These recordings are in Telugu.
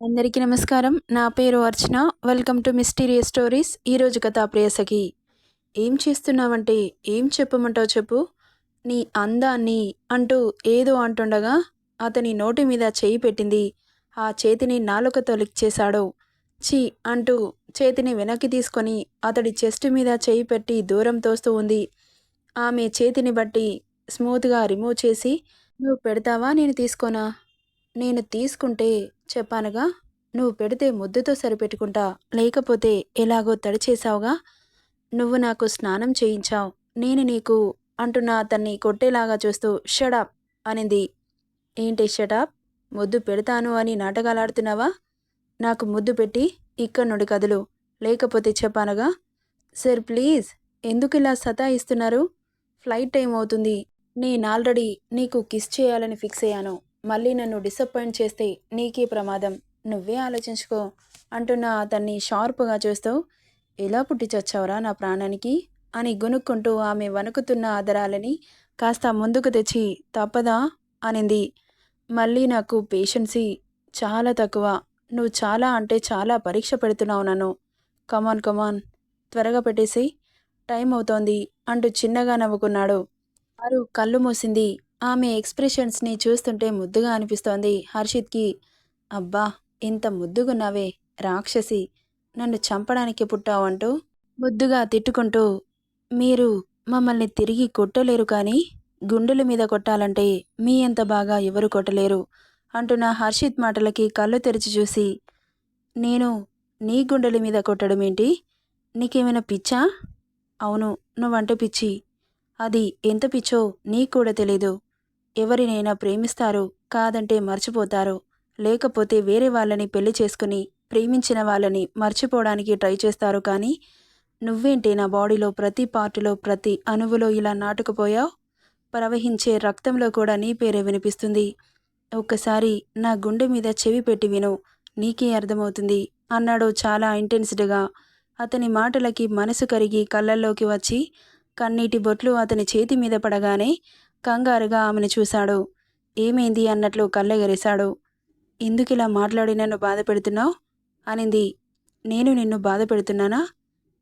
అందరికీ నమస్కారం. నా పేరు Archana. Welcome to mysterious stories. ఈరోజు కథ ప్రేయసకి. ఏం చేస్తున్నావంటే ఏం చెప్పమంటావు చెప్పు? నీ అందాన్ని అంటూ ఏదో అంటుండగా అతని నోటి మీద చేయి పెట్టింది. ఆ చేతిని నాలుకతో లిక్ చేశాడు. ఛీ అంటూ చేతిని వెనక్కి తీసుకొని అతడి చెస్ట్ మీద చేయి పెట్టి దూరం తోస్తూ ఉంది. ఆమె చేతిని బట్టి స్మూత్గా రిమూవ్ చేసి, నువ్వు పెడతావా నేను తీసుకోనా? నేను తీసుకుంటే చెప్పానుగా, నువ్వు పెడితే ముద్దుతో సరిపెట్టుకుంటా, లేకపోతే ఎలాగో తడిచేశావుగా. నువ్వు నాకు స్నానం చేయించావు, నేను నీకు అంటున్న అతన్ని కొట్టేలాగా చూస్తూ షడప్ అనింది. ఏంటి షటప్? ముద్దు పెడతాను అని నాటకాలాడుతున్నావా? నాకు ముద్దు పెట్టి ఇక్కడి నుండి కదులు, లేకపోతే చెప్పానుగా. సార్ ప్లీజ్, ఎందుకు ఇలా సతాయిస్తున్నారు? ఫ్లైట్ టైం అవుతుంది. నేను ఆల్రెడీ నీకు కిస్ చేయాలని ఫిక్స్ అయ్యాను. మళ్ళీ నన్ను డిసప్పాయింట్ చేస్తే నీకే ప్రమాదం. నువ్వే ఆలోచించుకో అంటున్న అతన్ని షార్ప్గా చూస్తూ, ఎలా పుట్టి చచ్చావురా నా ప్రాణానికి అని గొనుక్కుంటూ ఆమె వణుకుతున్న ఆదరాలని కాస్త ముందుకు తెచ్చి, తప్పదా అనింది. మళ్ళీ నాకు పేషెన్సీ చాలా తక్కువ. నువ్వు చాలా అంటే చాలా పరీక్ష పెడుతున్నావు నన్ను. కమాన్ కమాన్, త్వరగా పెట్టేసి, టైం అవుతోంది అంటూ చిన్నగా నవ్వుకున్నాడు. ఆరు కళ్ళు మూసింది. ఆమె ఎక్స్ప్రెషన్స్ని చూస్తుంటే ముద్దుగా అనిపిస్తోంది హర్షిత్కి. అబ్బా, ఇంత ముద్దుగున్నావే రాక్షసి, నన్ను చంపడానికి పుట్టావంటూ ముద్దుగా తిట్టుకుంటూ, మీరు మమ్మల్ని తిరిగి కొట్టలేరు కానీ గుండెల మీద కొట్టాలంటే మీ అంత బాగా ఎవరు కొట్టలేరు అంటున్న హర్షిత్ మాటలకి కళ్ళు తెరిచి చూసి, నేను నీ గుండెల మీద కొట్టడం ఏంటి? నీకేమైనా పిచ్చా? అవును, నువ్వంటే పిచ్చి. అది ఎంత పిచ్చో నీకు కూడా తెలీదు. ఎవరినైనా ప్రేమిస్తారు, కాదంటే మర్చిపోతారు. లేకపోతే వేరే వాళ్ళని పెళ్లి చేసుకుని ప్రేమించిన వాళ్ళని మర్చిపోవడానికి ట్రై చేస్తారు. కానీ నువ్వేంటి నా బాడీలో ప్రతి పార్టులో ప్రతి అణువులో ఇలా నాటుకుపోయావు? ప్రవహించే రక్తంలో కూడా నీ పేరే వినిపిస్తుంది. ఒక్కసారి నా గుండె మీద చెవి పెట్టి విను, నీకే అర్థమవుతుంది అన్నాడు చాలా ఇంటెన్స్డ్గా. అతని మాటలకి మనసు కరిగి కళ్ళల్లోకి వచ్చి కన్నీటి బొట్లు అతని చేతి మీద పడగానే కంగారుగా ఆమెను చూశాడు. ఏమైంది అన్నట్లు కళ్ళెగరేశాడు. ఎందుకిలా మాట్లాడి నన్ను బాధ పెడుతున్నావు అనింది. నేను నిన్ను బాధ పెడుతున్నానా?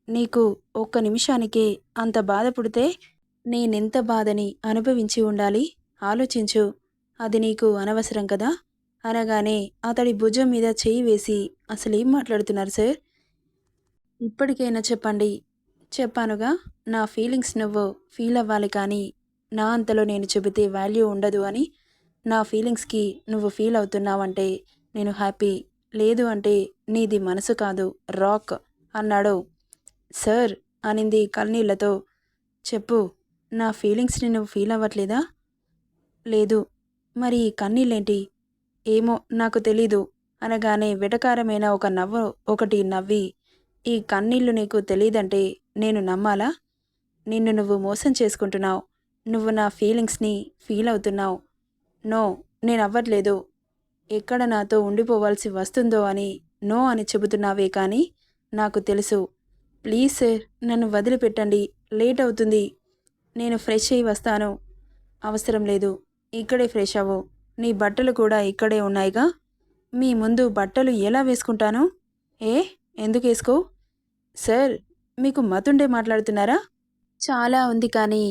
నీకు ఒక్క నిమిషానికే అంత బాధ పుడితే నేనెంత బాధని అనుభవించి ఉండాలి ఆలోచించు. అది నీకు అనవసరం కదా అనగానే అతడి భుజం మీద చేయి వేసి, అసలేం మాట్లాడుతున్నారు సార్? ఇప్పటికైనా చెప్పండి. చెప్పానుగా, నా ఫీలింగ్స్ నువ్వు ఫీల్ అవ్వాలి కానీ నా అంతలో నేను చెబితే వాల్యూ ఉండదు అని. నా ఫీలింగ్స్కి నువ్వు ఫీల్ అవుతున్నావంటే నేను హ్యాపీ, లేదు అంటే నీది మనసు కాదు రాక్ అన్నాడు. సార్ అనింది కన్నీళ్లతో. చెప్పు, నా ఫీలింగ్స్ని నువ్వు ఫీల్ అవ్వట్లేదా? లేదు. మరి ఈ కన్నీళ్ళేంటి? ఏమో నాకు తెలీదు అనగానే వెటకారమైన ఒక నవ్వు ఒకటి నవ్వి, ఈ కన్నీళ్లు నీకు తెలీదంటే నేను నమ్మాలా? నిన్ను నువ్వు మోసం చేసుకుంటున్నావు. నువ్వు నా ఫీలింగ్స్ని ఫీల్ అవుతున్నావు. నో, నేను అవ్వట్లేదు. ఎక్కడ నాతో ఉండిపోవాల్సి వస్తుందో అని నో అని చెబుతున్నావే కానీ నాకు తెలుసు. ప్లీజ్ సార్, నన్ను వదిలిపెట్టండి, లేట్ అవుతుంది. నేను ఫ్రెష్ అయ్యి వస్తాను. అవసరం లేదు, ఇక్కడే ఫ్రెష్ అవ్వు. నీ బట్టలు కూడా ఇక్కడే ఉన్నాయిగా. మీ ముందు బట్టలు ఎలా వేసుకుంటాను? ఏ, ఎందుకు వేసుకో? సార్, మీకు మతుండే మాట్లాడుతున్నారా? చాలా ఉంది కానీ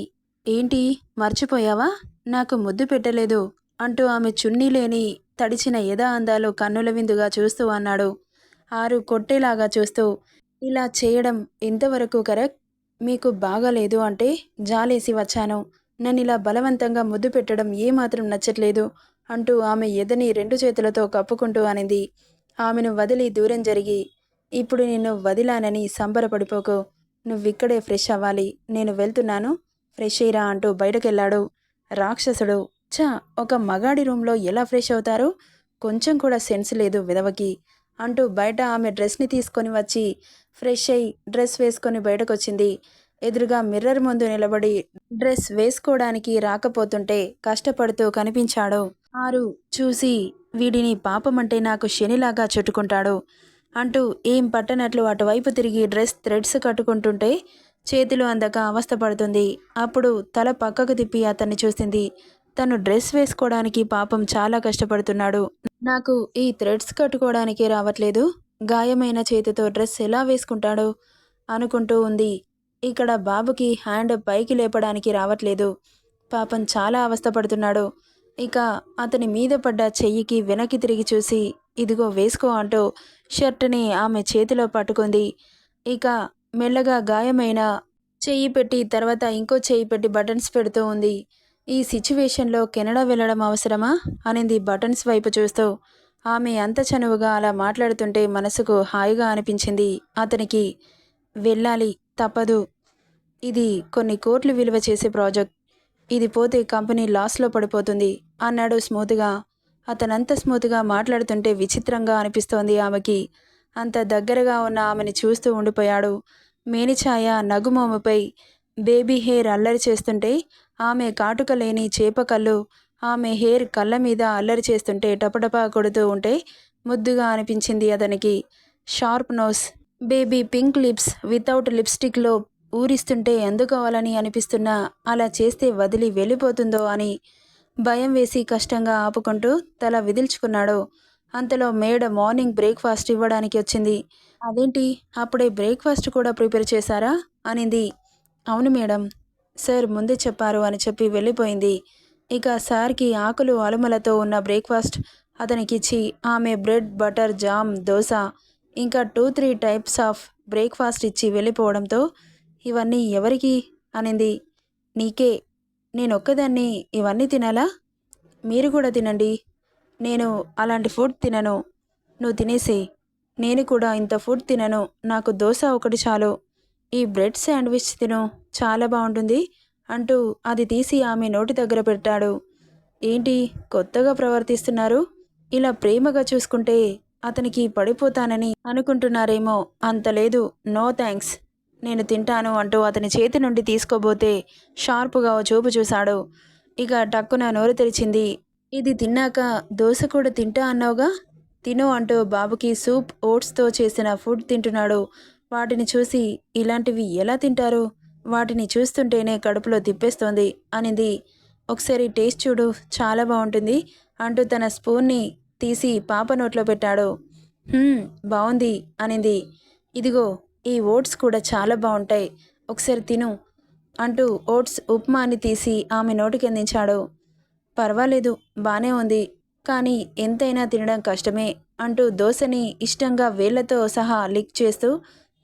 ఏంటి, మర్చిపోయావా? నాకు ముద్దు పెట్టలేదు అంటూ ఆమె చున్నీ లేని తడిచిన ఎదా అందాలు కన్నుల విందుగా చూస్తూ అన్నాడు. ఆరు కొట్టేలాగా చూస్తూ, ఇలా చేయడం ఎంతవరకు కరెక్ట్? మీకు బాగాలేదు అంటే జాలేసి వచ్చాను. నన్నిలా బలవంతంగా ముద్దు పెట్టడం ఏమాత్రం నచ్చట్లేదు అంటూ ఆమె ఎదని రెండు చేతులతో కప్పుకుంటూ అనింది. ఆమెను వదిలి దూరం జరిగి, ఇప్పుడు నిన్ను వదిలానని సంబరపడిపోకు. నువ్విక్కడే ఫ్రెష్ అవ్వాలి. నేను వెళ్తున్నాను, ఫ్రెష్ అయ్యిరా అంటూ బయటకెళ్ళాడు. రాక్షసుడు. ఛా, ఒక మగాడి రూమ్లో ఎలా ఫ్రెష్ అవుతారు? కొంచెం కూడా సెన్స్ లేదు విధవకి అంటూ బయట ఆమె డ్రెస్ని తీసుకొని వచ్చి ఫ్రెష్ అయి డ్రెస్ వేసుకొని బయటకొచ్చింది. ఎదురుగా మిర్రర్ ముందు నిలబడి డ్రెస్ వేసుకోవడానికి రాకపోతుంటే కష్టపడుతూ కనిపించాడు. ఆరు చూసి, వీడిని పాపమంటే నాకు శనిలాగా చుట్టుకుంటాడు అంటూ ఏం పట్టనట్లు అటువైపు తిరిగి డ్రెస్ థ్రెడ్స్ కట్టుకుంటుంటే చేతులు అందక అవస్థపడుతుంది. అప్పుడు తల పక్కకు తిప్పి అతన్ని చూసింది. తను డ్రెస్ వేసుకోవడానికి పాపం చాలా కష్టపడుతున్నాడు. నాకు ఈ థ్రెడ్స్ కట్టుకోవడానికే రావట్లేదు. గాయమైన చేతితో డ్రెస్ ఎలా వేసుకుంటాడో అనుకుంటూ ఉంది. ఇక్కడ బాబుకి హ్యాండ్ పైకి లేపడానికి రావట్లేదు. పాపం చాలా అవస్థపడుతున్నాడు. ఇక అతని మీద పడ్డ చెయ్యికి వెనక్కి తిరిగి చూసి, ఇదిగో వేసుకో అంటూ షర్టుని ఆమె చేతిలో పట్టుకుంది. ఇక మెల్లగా గాయమైన చెయ్యి పెట్టి తర్వాత ఇంకో చెయ్యి పెట్టి బటన్స్ పెడుతూ ఉంది. ఈ సిచ్యువేషన్‌లో కెనడా వెళ్ళడం అవసరమా? అనింది బటన్స్ వైపు చూస్తూ. ఆమె అంత చనువుగా అలా మాట్లాడుతుంటే మనసుకు హాయిగా అనిపించింది అతనికి. వెళ్ళాలి, తప్పదు. ఇది కొన్ని కోట్లు విలువ చేసే ప్రాజెక్ట్. ఇది పోతే కంపెనీ లాస్‌లో పడిపోతుంది అన్నాడు స్మూత్‌గా. అతనంత స్మూత్‌గా మాట్లాడుతుంటే విచిత్రంగా అనిపిస్తోంది ఆమెకి. అంత దగ్గరగా ఉన్న ఆమెని చూస్తూ ఉండిపోయాడు. మేనిఛాయ నగుమోముపై బేబీ హెయిర్ అల్లరి చేస్తుంటే, ఆమె కాటుక లేని చేప కళ్ళు ఆమె హెయిర్ కళ్ళ మీద అల్లరి చేస్తుంటే టపటపా కొడుతూ ఉంటే ముద్దుగా అనిపించింది అతనికి. Sharp nose, baby pink lips without లిప్స్టిక్లో ఊరిస్తుంటే ఎందుకోవాలని అనిపిస్తున్నా అలా చేస్తే వదిలి వెళ్ళిపోతుందో అని భయం వేసి కష్టంగా ఆపుకుంటూ తల విదిల్చుకున్నాడు. అంతలో మేడ మార్నింగ్ బ్రేక్ఫాస్ట్ ఇవ్వడానికి వచ్చింది. అదేంటి, అప్పుడే బ్రేక్ఫాస్ట్ కూడా ప్రిపేర్ చేశారా అనింది. అవును మేడం, సార్ ముందే చెప్పారు అని చెప్పి వెళ్ళిపోయింది. ఇక సార్కి ఆకులు అలుమలతో ఉన్న బ్రేక్ఫాస్ట్ అతనికిచ్చి ఆమె బ్రెడ్ బటర్ జామ్ దోశ ఇంకా 2-3 టైప్స్ ఆఫ్ బ్రేక్ఫాస్ట్ ఇచ్చి వెళ్ళిపోవడంతో, ఇవన్నీ ఎవరికి అనింది. నీకే. నేనొక్కదాన్ని ఇవన్నీ తినాలా? మీరు కూడా తినండి. నేను అలాంటి ఫుడ్ తినను. నువ్వు తినేసేయ్. నేను కూడా ఇంత ఫుడ్ తినను. నాకు దోశ ఒకటి చాలు. ఈ బ్రెడ్ శాండ్విచ్ తిను, చాలా బాగుంటుంది అంటూ అది తీసి ఆమె నోటి దగ్గర పెట్టాడు. ఏంటి కొత్తగా ప్రవర్తిస్తున్నారు? ఇలా ప్రేమగా చూసుకుంటే అతనికి పడిపోతానని అనుకుంటున్నారేమో. అంత లేదు. నో థ్యాంక్స్, నేను తింటాను అంటూ అతని చేతి నుండి తీసుకోబోతే షార్పుగా ఓ చూపు చూశాడు. ఇక టక్కున నోరు తెరిచింది. ఇది తిన్నాక దోశ కూడా తింటా అన్నావుగా, తిను అంటూ బాబుకి సూప్ ఓట్స్తో చేసిన ఫుడ్ తింటున్నాడు. వాటిని చూసి ఇలాంటివి ఎలా తింటారు? వాటిని చూస్తుంటేనే కడుపులో తిప్పేస్తోంది అనింది. ఒకసారి టేస్ట్ చూడు, చాలా బాగుంటుంది అంటూ తన స్పూన్ని తీసి పాప నోట్లో పెట్టాడు. బాగుంది అనింది. ఇదిగో ఈ ఓట్స్ కూడా చాలా బాగుంటాయి, ఒకసారి తిను అంటూ ఓట్స్ ఉప్మాని తీసి ఆమె నోటికి అందించాడు. పర్వాలేదు, బానే ఉంది, కానీ ఎంతైనా తినడం కష్టమే అంటూ దోశని ఇష్టంగా వేళ్లతో సహా లిక్ చేస్తూ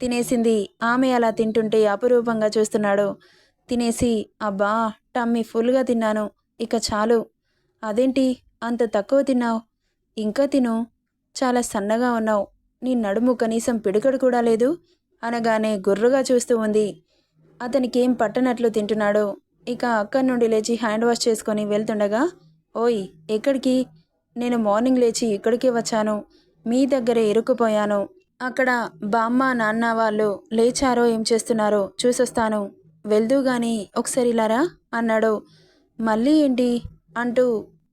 తినేసింది. ఆమె అలా తింటుంటే అపురూపంగా చూస్తున్నాడు. తినేసి, అబ్బా టమ్మీ ఫుల్గా తిన్నాను, ఇక చాలు. అదేంటి అంత తక్కువ తిన్నావు? ఇంకా తిను, చాలా సన్నగా ఉన్నావు, నీ నడుము కనీసం పిడికడు కూడా లేదు అనగానే గుర్రుగా చూస్తూ ఉంది. అతనికేం పట్టనట్లు తింటున్నాడు. ఇక అక్కడి నుండి లేచి హ్యాండ్ వాష్ చేసుకొని వెళ్తుండగా, ఓయ్ ఎక్కడికి? నేను మార్నింగ్ లేచి ఇక్కడికే వచ్చాను, మీ దగ్గరే ఇరుక్కుపోయాను. అక్కడ బామ్మ నాన్న వాళ్ళు లేచారో ఏం చేస్తున్నారో చూసొస్తాను, వెళ్దూ గాని ఒకసారి ఇలారా అన్నాడు. మళ్ళీ ఏంటి అంటూ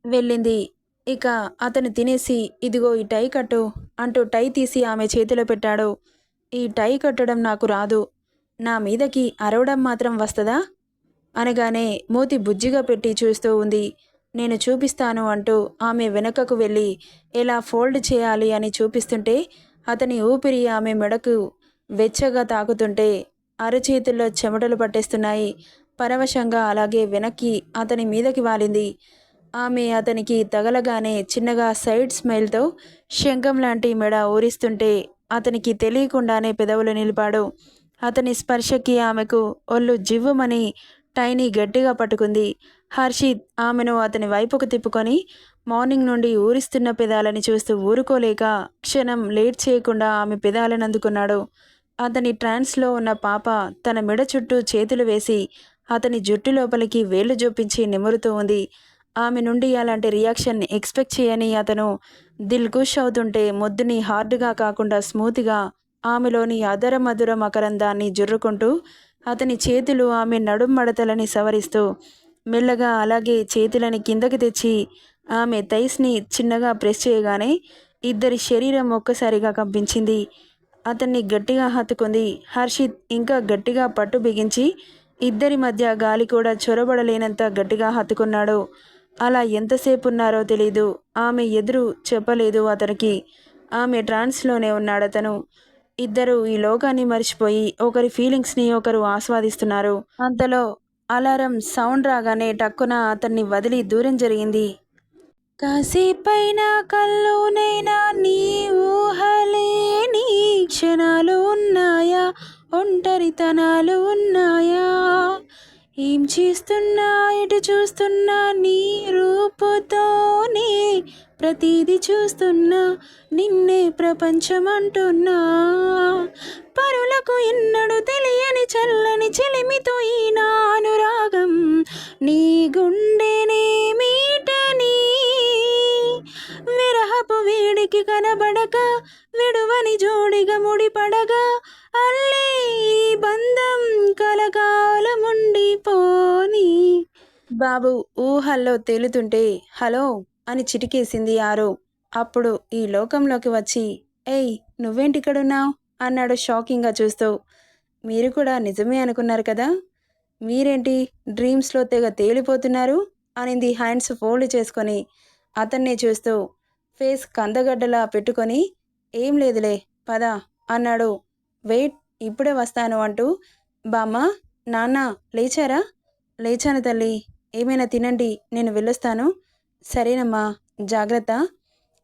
వెళ్ళింది. ఇక అతను తినేసి, ఇదిగో ఈ టై కట్టు అంటూ టై తీసి ఆమె చేతిలో పెట్టాడు. ఈ టై కట్టడం నాకు రాదు, నా మీదకి అరవడం మాత్రం వస్తదా అనగానే మూతి బుజ్జిగా పెట్టి చూస్తూ ఉంది. నేను చూపిస్తాను అంటూ ఆమె వెనుకకు వెళ్ళి ఎలా ఫోల్డ్ చేయాలి అని చూపిస్తుంటే అతని ఊపిరి ఆమె మెడకు వెచ్చగా తాకుతుంటే అరచేతుల్లో చెమటలు పట్టేస్తున్నాయి. పరవశంగా అలాగే వెనక్కి అతని మీదకి వాలింది. ఆమె అతనికి తగలగానే చిన్నగా సైడ్ స్మైల్తో శంఖం లాంటి మెడ ఊరిస్తుంటే అతనికి తెలియకుండానే పెదవులు నిలిపాడు. అతని స్పర్శకి ఆమెకు ఒళ్ళు జివ్వుమని టైని గట్టిగా పట్టుకుంది. హర్షిత్ ఆమెను అతని వైపుకు తిప్పుకొని మార్నింగ్ నుండి ఊరిస్తున్న పెదాలని చూస్తూ ఊరుకోలేక క్షణం లేట్ చేయకుండా ఆమె పెదాలను అందుకున్నాడు. అతని ట్రాన్స్లో ఉన్న పాప తన మెడ చుట్టూ చేతులు వేసి అతని జుట్టు లోపలికి వేళ్లు జొప్పించి నిమురుతూ ఉంది. ఆమె నుండి అలాంటి రియాక్షన్ ఎక్స్పెక్ట్ చేయని అతను దిల్కుష్ అవుతుంటే మొద్దుని హార్డ్గా కాకుండా స్మూత్గా ఆమెలోని అదర మధుర మకరందాన్ని జుర్రుకుంటూ అతని చేతులు ఆమె నడుం మడతలని సవరిస్తూ మెల్లగా అలాగే చేతులని కిందకి తెచ్చి ఆమె థైస్ని చిన్నగా ప్రెస్ చేయగానే ఇద్దరి శరీరం ఒక్కసారిగా కంపించింది. అతన్ని గట్టిగా హత్తుకుంది. హర్షిత్ ఇంకా గట్టిగా పట్టు బిగించి ఇద్దరి మధ్య గాలి కూడా చొరబడలేనంత గట్టిగా హత్తుకున్నాడు. అలా ఎంతసేపు ఉన్నారో తెలీదు. ఆమె ఎదురు చెప్పలేదు అతనికి. ఆమె ట్రాన్స్‌లోనే ఉన్నాడతను. ఇద్దరూ ఈ లోకాన్ని మర్చిపోయి ఒకరి ఫీలింగ్స్‌ని ఒకరు ఆస్వాదిస్తున్నారు. అంతలో అలారం సౌండ్ రాగానే టక్కున అతన్ని వదిలి దూరం జరిగింది. కాసేపైనా కల్లోనైనా నీ ఊహలే నీ క్షణాలు ఉన్నాయా, ఒంటరితనాలు ఉన్నాయా, ఏం చేస్తున్నా ఎటు చూస్తున్నా నీ రూపుతోనే ప్రతిదీ చూస్తున్నా, నిన్నే ప్రపంచమంటున్నా, పరులకు ఎన్నడూ తెలియని చల్లని చెలిమితో ఈ నా అనురాగం, నీ గుండెనే మీటని విరహపు వేడికి కనబడక విడువని జోడిగా ముడిపడగా అల్లే ఈ బంధం కలకాలముండిపోని. బాబు ఊహల్లో తేలుతుంటే హలో అని చిటికేసింది ఆరో. అప్పుడు ఈ లోకంలోకి వచ్చి ఏయ్ నువ్వేంటిక్కడున్నావు అన్నాడు షాకింగ్గా చూస్తూ. మీరు కూడా నిజమే అనుకున్నారు కదా, మీరేంటి డ్రీమ్స్లో తెగ తేలిపోతున్నారు అనింది హ్యాండ్స్ ఫోల్డ్ చేసుకొని అతన్నే చూస్తూ. ఫేస్ కందగడ్డలా పెట్టుకొని ఏం లేదులే పద అన్నాడు. వెయిట్ ఇప్పుడే వస్తాను అంటూ. బామ్మ నాన్న లేచారా? లేచాను తల్లి, ఏమైనా తినండి, నేను వెళ్ళొస్తాను. సరేనమ్మా, జాగ్రత్త.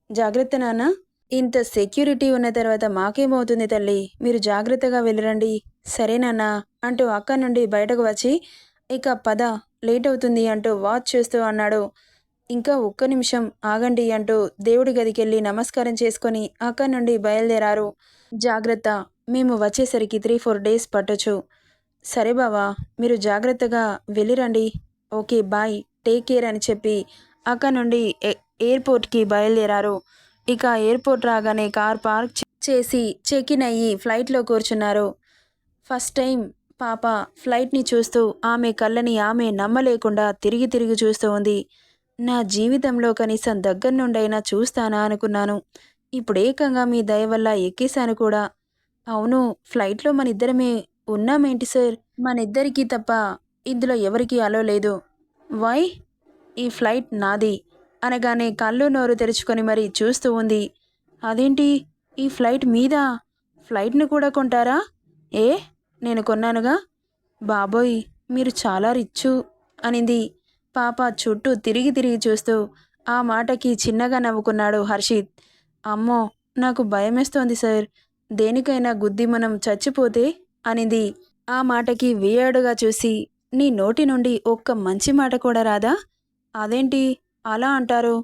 జాగ్రత్త నాన్న. ఇంత సెక్యూరిటీ ఉన్న తర్వాత మాకేమవుతుంది తల్లి, మీరు జాగ్రత్తగా వెళ్ళరండి. సరేనాన్నా అంటూ అక్క నుండి బయటకు వచ్చి ఇక పద లేట్ అవుతుంది అంటూ వాచ్ చేస్తూ అన్నాడు. ఇంకా ఒక్క నిమిషం ఆగండి అంటూ దేవుడి గదికెళ్ళి నమస్కారం చేసుకొని అక్కడి నుండి బయలుదేరారు. జాగ్రత్త, మేము వచ్చేసరికి 3-4 డేస్ పట్టొచ్చు. సరే బావా, మీరు జాగ్రత్తగా వెళ్ళిరండి. ఓకే బాయ్, టేక్ కేర్ అని చెప్పి అక్కడి నుండి ఎయిర్పోర్ట్కి బయలుదేరారు. ఇక ఎయిర్పోర్ట్ రాగానే కార్ పార్క్ చేసి చెక్ ఇన్ అయ్యి ఫ్లైట్లో కూర్చున్నారు. ఫస్ట్ టైం పాప ఫ్లైట్ని చూస్తూ ఆమె కళ్ళని ఆమె నమ్మలేకుండా తిరిగి తిరిగి చూస్తూ ఉంది. నా జీవితంలో కనీసం దగ్గర నుండైనా చూస్తానా అనుకున్నాను. ఇప్పుడు ఏకంగా మీ దయ వల్ల ఎక్కేశాను కూడా. అవును, ఫ్లైట్లో మనిద్దరమే ఉన్నామేంటి సార్? మనిద్దరికీ తప్ప ఇందులో ఎవరికీ అలో లేదు. వై? ఈ ఫ్లైట్ నాది అనగానే కళ్ళు నోరు తెరుచుకొని మరీ చూస్తూ ఉంది. అదేంటి ఈ ఫ్లైట్ మీదా? ఫ్లైట్ను కూడా కొంటారా? ఏ నేను కొన్నానుగా. బాబోయ్, మీరు చాలా రిచ్చు అనింది పాప చుట్టూ తిరిగి తిరిగి చూస్తూ. ఆ మాటకి చిన్నగా నవ్వుకున్నాడు హర్షిత్. అమ్మో, నాకు భయమేస్తోంది సార్, దేనికైనా గుద్ది మనం చచ్చిపోతే అనింది. ఆ మాటకి వియర్డ్‌గా చూసి నీ నోటి నుండి ఒక్క మంచి మాట కూడా రాదా? అదేంటి అలా అంటారు?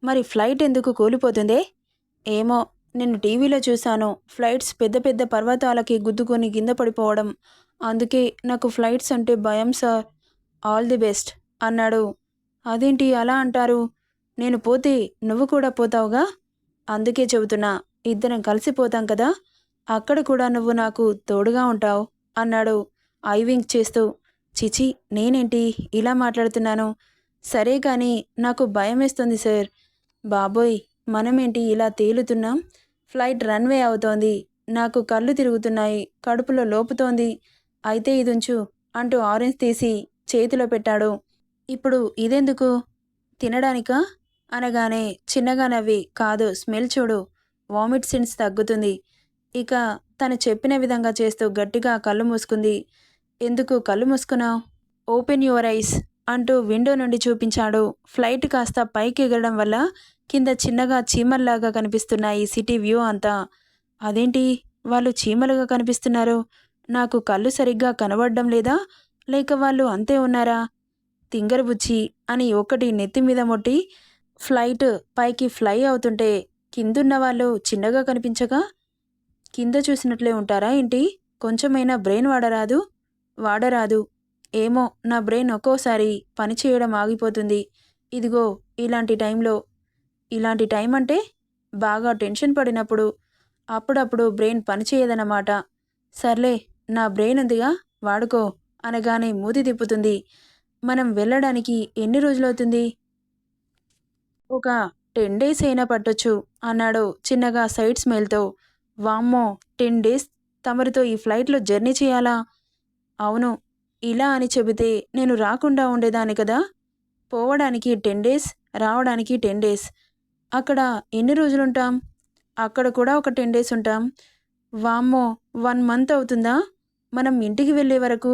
మరి ఫ్లైట్ ఎందుకు కూలిపోతుందే? ఏమో, నేను టీవీలో చూశాను, ఫ్లైట్స్ పెద్ద పెద్ద పర్వతాలకి గుద్దుకొని కింద పడిపోవడం. అందుకే నాకు ఫ్లైట్స్ అంటే భయం సార్. ఆల్ ది బెస్ట్ అన్నాడు. అదేంటి అలా అంటారు? నేను పోతే నువ్వు కూడా పోతావుగా, అందుకే చెబుతున్నా, ఇద్దరం కలిసిపోతాం కదా, అక్కడ కూడా నువ్వు నాకు తోడుగా ఉంటావు అన్నాడు ఐ వింక్ చేస్తూ. చిచి, నేనేంటి ఇలా మాట్లాడుతున్నాను? సరే కానీ నాకు భయమేస్తుంది సార్. బాబోయ్, మనమేంటి ఇలా తేలుతున్నాం? ఫ్లైట్ రన్వే అవుతోంది, నాకు కళ్ళు తిరుగుతున్నాయి, కడుపులో లోపుతోంది. అయితే ఇదుంచు అంటూ ఆరెంజ్ తీసి చేతిలో పెట్టాడు. ఇప్పుడు ఇదెందుకు? తినడానికా అనగానే చిన్నగా నవ్వి కాదు, స్మెల్ చూడు, వామిట్ సెన్స్ తగ్గుతుంది. ఇక తను చెప్పిన విధంగా చేస్తూ గట్టిగా కళ్ళు మూసుకుంది. ఎందుకు కళ్ళు మూసుకున్నావు? ఓపెన్ యువర్ ఐస్ అంటూ విండో నుండి చూపించాడు. ఫ్లైట్ కాస్త పైకి ఎగరడం వల్ల కింద చిన్నగా చీమల్లాగా కనిపిస్తున్న ఈ సిటీ వ్యూ అంతా. అదేంటి వాళ్ళు చీమలుగా కనిపిస్తున్నారు? నాకు కళ్ళు సరిగ్గా కనబడడం లేదా, లేక వాళ్ళు అంతే ఉన్నారా? తింగరబుచ్చి అని ఒకటి నెత్తి మీద మొట్టి ఫ్లైట్ పైకి ఫ్లై అవుతుంటే కిందున్న వాళ్ళు చిన్నగా కనిపించగా కింద చూసినట్లే ఉంటారా ఏంటి? కొంచెమైనా బ్రెయిన్ వాడరాదు? వాడరాదు. ఏమో, నా బ్రెయిన్ ఒక్కోసారి పనిచేయడం ఆగిపోతుంది. ఇదిగో ఇలాంటి టైంలో. ఇలాంటి టైం అంటే బాగా టెన్షన్ పడినప్పుడు, అప్పుడప్పుడు బ్రెయిన్ పనిచేయదన్నమాట. సర్లే, నా బ్రెయిన్ ఉందిగా, వాడుకో అనగానే మూతి తిప్పుతుంది. మనం వెళ్ళడానికి ఎన్ని రోజులవుతుంది? ఒక 10 డేస్ అయినా పట్టొచ్చు అన్నాడు చిన్నగా సైడ్ స్మైల్తో. వామ్మో, 10 డేస్ తమరితో ఈ ఫ్లైట్లో జర్నీ చేయాలా? అవును, ఇలా అని చెబితే నేను రాకుండా ఉండేదాన్ని కదా. పోవడానికి 10 డేస్, రావడానికి 10 డేస్. అక్కడ ఎన్ని రోజులుంటాం? అక్కడ కూడా ఒక 10 డేస్ ఉంటాం. వామ్మో! 1 మంత్ అవుతుందా మనం ఇంటికి వెళ్ళే వరకు?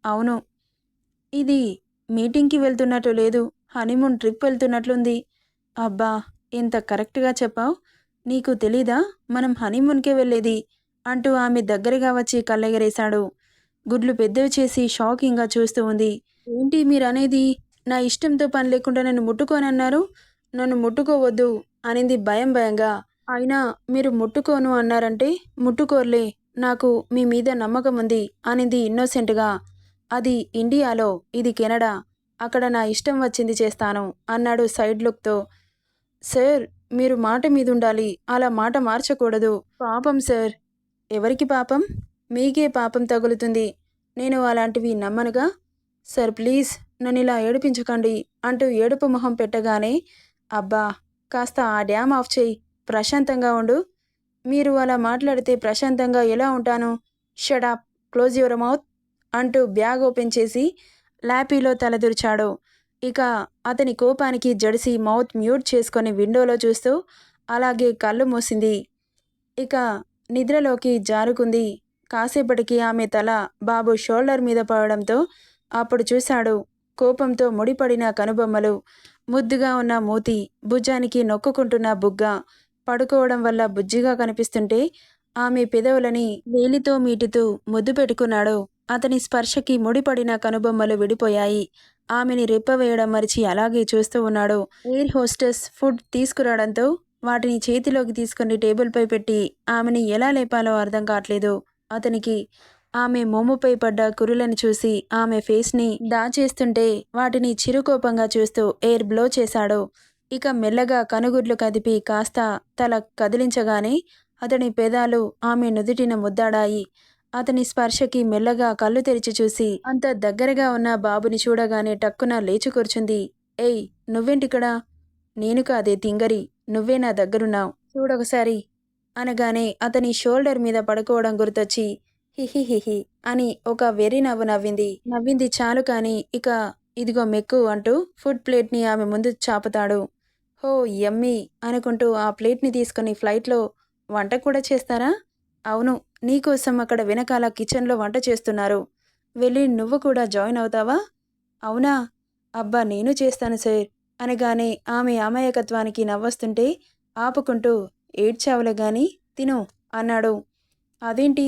అవును. ఇది మీటింగ్‌కి వెళ్తున్నట్టు లేదు. హనీమూన్ ట్రిప్ వెళ్తున్నట్లుంది. అబ్బా! ఎంత కరెక్ట్‌గా చెప్పావు. నీకు తెలీదా మనం హనీమూన్‌కే వెళ్ళేది అంటూ ఆమె దగ్గరగా వచ్చి కళ్ళెగరేశాడు. గుడ్లు పెద్దవి చేసి షాకింగ్‌గా చూస్తూ ఉంది. ఏంటి మీరనేది? నా ఇష్టంతో పని లేకుండా నన్ను ముట్టుకోనన్నారు. నన్ను ముట్టుకోవద్దు అనింది భయం భయంగా. అయినా మీరు ముట్టుకోను అన్నారంటే ముట్టుకోర్లే. నాకు మీ మీద నమ్మకం ఉంది అనింది ఇన్నోసెంట్‌గా. అది ఇండియాలో, ఇది కెనడా. అక్కడ నా ఇష్టం వచ్చింది చేస్తాను అన్నాడు సైడ్ లుక్‌తో. సార్ మీరు మాట మీదుండాలి. అలా మాట మార్చకూడదు. పాపం సార్. ఎవరికి పాపం? మీకే పాపం తగులుతుంది. నేను అలాంటివి నమ్మనుగా. సార్ ప్లీజ్ నన్నిలా ఏడిపించకండి అంటూ ఏడుపు మొహం పెట్టగానే, అబ్బా! కాస్త ఆ డ్యామ్ ఆఫ్ చెయ్యి. ప్రశాంతంగా ఉండు. మీరు అలా మాట్లాడితే ప్రశాంతంగా ఎలా ఉంటాను? Shut up. Close your mouth అంటూ బ్యాగ్ ఓపెన్ చేసి ల్యాపీలో తలదూర్చాడు. ఇక అతని కోపానికి జడిసి మౌత్ మ్యూట్ చేసుకొని విండోలో చూస్తూ అలాగే కళ్ళు మూసింది. ఇక నిద్రలోకి జారుకుంది. కాసేపటికి ఆమె తల బాబు షోల్డర్ మీద పడడంతో అప్పుడు చూశాడు. కోపంతో ముడిపడిన కనుబొమ్మలు, ముద్దుగా ఉన్న మూతి, భుజానికి నొక్కుకుంటున్న బుగ్గ, పడుకోవడం వల్ల బుజ్జిగా కనిపిస్తుంటే ఆమె పెదవులని వేలితో మీటుతూ ముద్దు పెట్టుకున్నాడు. అతని స్పర్శకి ముడిపడిన కనుబొమ్మలు విడిపోయాయి. ఆమెని రెప్పవేయడం మరిచి అలాగే చూస్తూ ఉన్నాడు. ఎయిర్ హోస్టెస్ ఫుడ్ తీసుకురావడంతో వాటిని చేతిలోకి తీసుకుని టేబుల్పై పెట్టి ఆమెని ఎలా లేపాలో అర్థం కావట్లేదు అతనికి. ఆమె మోముపై పడ్డ కురులను చూసి ఆమె ఫేస్ని దాచేస్తుంటే వాటిని చిరుకోపంగా చూస్తూ ఎయిర్ బ్లో చేశాడు. ఇక మెల్లగా కనుగుడ్లు కదిపి కాస్త తల కదిలించగానే అతని పెదాలు ఆమె నుదుటిన ముద్దాడాయి. అతని స్పర్శకి మెల్లగా కళ్ళు తెరిచి చూసి అంత దగ్గరగా ఉన్న బాబుని చూడగానే టక్కున లేచి కూర్చుంది. ఏయ్ నువ్వేంటిక్కడ? నేను కాదే తింగరి, నువ్వే నా దగ్గరున్నావు, చూడొకసారి అనగానే అతని షోల్డర్ మీద పడుకోవడం గుర్తొచ్చి హిహిహిహి అని ఒక వెర్రి నవ్వు నవ్వింది చాలు కాని ఇక ఇదిగో మెక్కు అంటూ ఫుడ్ ప్లేట్ని ఆమె ముందు చాపుతాడు. హో యమ్మీ అనుకుంటూ ఆ ప్లేట్ని తీసుకుని ఫ్లైట్లో వంట కూడా చేస్తారా? అవును, నీకోసం అక్కడ వెనకాల కిచెన్లో వంట చేస్తున్నారు. వెళ్ళి నువ్వు కూడా జాయిన్ అవుతావా? అవునా? అబ్బా నేను చేస్తాను సార్ అనగానే ఆమె అమాయకత్వానికి నవ్వొస్తుంటే ఆపుకుంటూ ఏడ్చావులే గాని తిను అన్నాడు. అదేంటి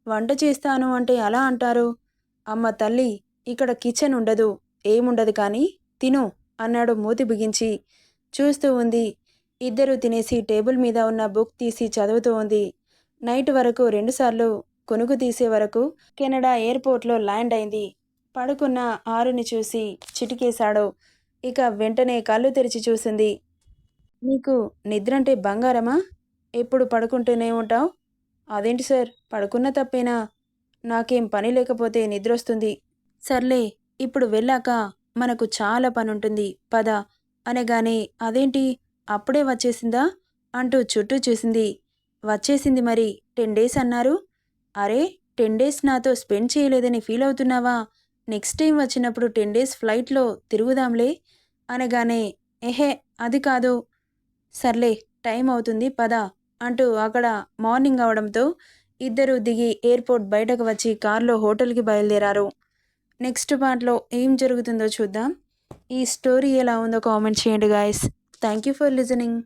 వంట చేస్తాను అంటే అలా అంటారు? అమ్మ తల్లి, ఇక్కడ కిచెన్ ఉండదు, ఏముండదు కానీ తిను అన్నాడు మూతి బిగించి. చూస్తూ ఉంది. ఇద్దరూ తినేసి టేబుల్ మీద ఉన్న బుక్ తీసి చదువుతూ ఉంది. నైట్ వరకు 2 సార్లు కొనుగు తీసే వరకు కెనడా ఎయిర్పోర్ట్లో ల్యాండ్ అయింది. పడుకున్న ఆరుని చూసి చిటికేశాడు. ఇక వెంటనే కళ్ళు తెరిచి చూసింది. నీకు నిద్రంటే బంగారమా? ఎప్పుడు పడుకుంటూనే ఉంటావు? అదేంటి సార్ పడుకున్న తప్పేనా? నాకేం పని లేకపోతే నిద్రొస్తుంది. సర్లే ఇప్పుడు వెళ్ళాక మనకు చాలా పనుంటుంది పద అనగానే అదేంటి అప్పుడే వచ్చేసిందా అంటూ చుట్టూ చూసింది. వచ్చేసింది మరి 10 డేస్ అన్నారు. అరే 10 డేస్ నాతో స్పెండ్ చేయలేదని ఫీల్ అవుతున్నావా? నెక్స్ట్ టైం వచ్చినప్పుడు 10 డేస్ ఫ్లైట్లో తిరుగుదాంలే అనగానే ఎహే అది కాదు. సర్లే టైం అవుతుంది పద అంటూ అక్కడ మార్నింగ్ అవడంతో ఇద్దరూ దిగి ఎయిర్పోర్ట్ బయటకు వచ్చి కార్లో హోటల్కి బయలుదేరారు. నెక్స్ట్ పార్ట్లో ఏం జరుగుతుందో చూద్దాం. ఈ స్టోరీ ఎలా ఉందో కామెంట్ చేయండి guys. Thank you for listening.